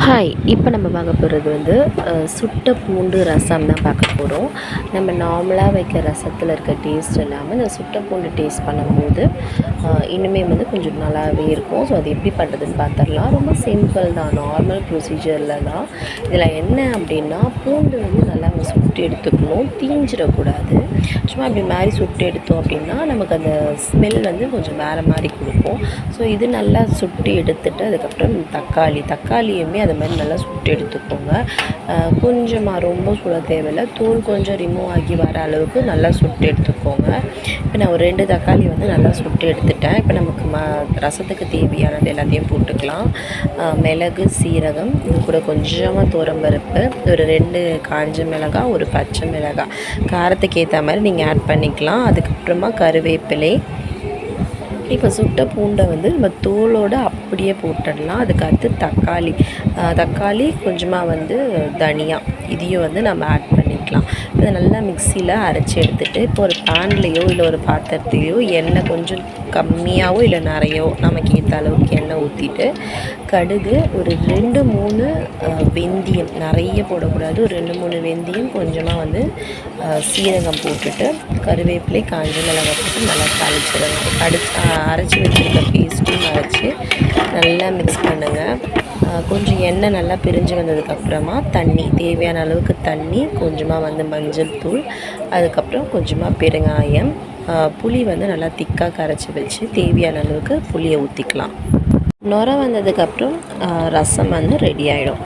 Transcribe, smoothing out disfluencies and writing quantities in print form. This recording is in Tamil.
ஹாய். இப்போ நம்ம பார்க்க போகிறது வந்து சுட்ட பூண்டு ரசம் தான் பார்க்க போகிறோம். நம்ம நார்மலாக வைக்கிற ரசத்தில் இருக்க டேஸ்ட் இல்லாமல் இந்த சுட்ட பூண்டு டேஸ்ட் பண்ணும்போது இன்னுமே வந்து கொஞ்சம் நல்லாவே இருக்கும். ஸோ அது எப்படி பண்ணுறதுன்னு பார்த்துடலாம். ரொம்ப சிம்பிள் தான், நார்மல் ப்ரொசீஜரில் தான். இதில் என்ன அப்படின்னா, பூண்டு வந்து நல்லா சுட்டு எடுத்துக்கணும், தீஞ்சிடக்கூடாது. சும்மா இப்படி மாதிரி சுட்டு எடுத்தோம் அப்படின்னா நமக்கு அந்த ஸ்மெல் வந்து கொஞ்சம் வேறு மாதிரி கொடுக்கும். ஸோ இது நல்லா சுட்டு எடுத்துகிட்டு அதுக்கப்புறம் தக்காளியுமே அது மாதிரி நல்லா சுட்டு எடுத்துக்கோங்க. கொஞ்சமாக ரொம்ப சுட தேவையில்லை, தோல் கொஞ்சம் ரிமூவ் ஆகி வர அளவுக்கு நல்லா சுட்டு எடுத்துக்கோங்க. இப்போ நான் ஒரு 2 தக்காளி வந்து நல்லா சுட்டு எடுத்துட்டேன். இப்போ நமக்கு ரசத்துக்கு தேவையானது எல்லாத்தையும் போட்டுக்கலாம். மிளகு, சீரகம், இது கூட கொஞ்சமாக துவரம்பருப்பு, ஒரு 2 காஞ்ச மிளகாய், ஒரு பச்சை மிளகாய், காரத்துக்கு ஏற்ற மாதிரி நீங்கள் ஆட் பண்ணிக்கலாம். அதுக்கப்புறமா கருவேப்பிலை. இப்போ சுட்ட பூண்டை வந்து நம்ம தோலோடு அப்படியே போட்டுடலாம். அதுக்கு அடுத்து தக்காளி கொஞ்சமாக வந்து தனியா, இதையும் வந்து நம்ம ஆட் பண்ணிக்கலாம். இதை நல்லா மிக்சியில் அரைச்சி எடுத்துகிட்டு இப்போ ஒரு பேன்லேயோ இல்லை ஒரு பாத்திரத்துலையோ எண்ணெய் கொஞ்சம் கம்மியாகவோ இல்லை நிறையவோ நமக்கு ஏற்ற அளவுக்கு எண்ணெய் ஊற்றிட்டு கடுகு, ஒரு 2-3 வெந்தயம், நிறைய போடக்கூடாது, ஒரு 2-3 வெந்தயம், கொஞ்சமாக வந்து சீரகம் போட்டுட்டு கருவேப்பிலை, காஞ்ச மிளகாய் போட்டு நல்லா தாளிச்சிடணும். அரைச்சி வச்சுருக்க பேஸ்ட்டும் அரைச்சி நல்லா மிக்ஸ் பண்ணுங்கள். கொஞ்சம் எண்ணெய் நல்லா பிரிஞ்சு வந்ததுக்கப்புறமா தேவையான அளவுக்கு தண்ணி, கொஞ்சமாக வந்து மஞ்சள் தூள், அதுக்கப்புறம் கொஞ்சமாக பெருங்காயம், புளி வந்து நல்லா திக்காக கரைச்சி வச்சு தேவையான அளவுக்கு புளியை ஊற்றிக்கலாம். நுர வந்ததுக்கப்புறம் ரசம் வந்து ரெடி ஆகிடும்.